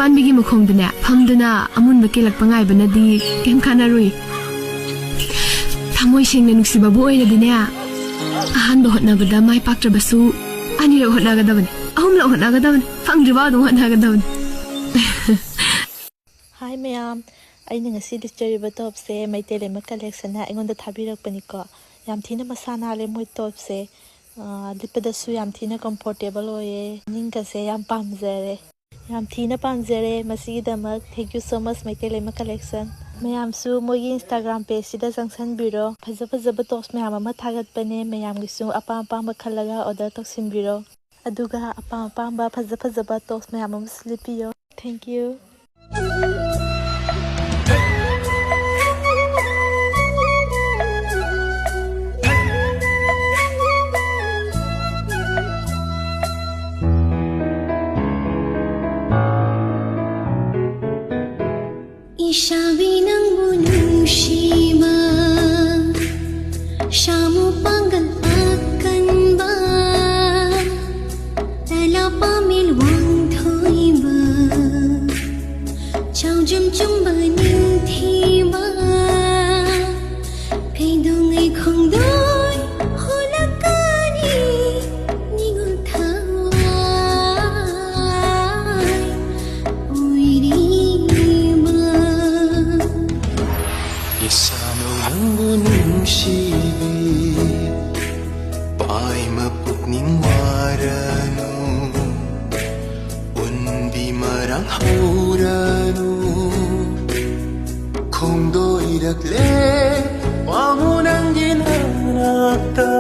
Panbigi mukhongduna phamduna amunba kelak pangai banadi kem khanarui thamoi sengna nuksiba bu oiradine ahan bo hotnabada mai paktrabasu ani ro hotnagadabani ahum lo hotnagadabani phangdriba do hotnagadabani Hi ma'am, aina ngasi dischariba top se maitele ma collection na ingonda thabirakpani ko yam thina masana le moi top se lipada su yam thina comfortable oye ninga se yam pamjare yam thina pamjare masigidamak thank you so much maitele ma collection mayam su mogi Instagram page sida jangsan biro phajaba tops mayam ama thagat pane mayam gi su apa ma khalaga order toksin biro aduga apa ba phajaba tops mayam ama slipiyo thank you Ishabi nang bunushima shamu pangal akan ba tala pamil wang thoi ba chau jum chum ba ning thi ba kai do ngai khong doi hola kani ningu thawai oiri Isano yang bunungsibi Pai mapukning waranu Unbi marang hauranu Kong do irakle Wangunang ginanakta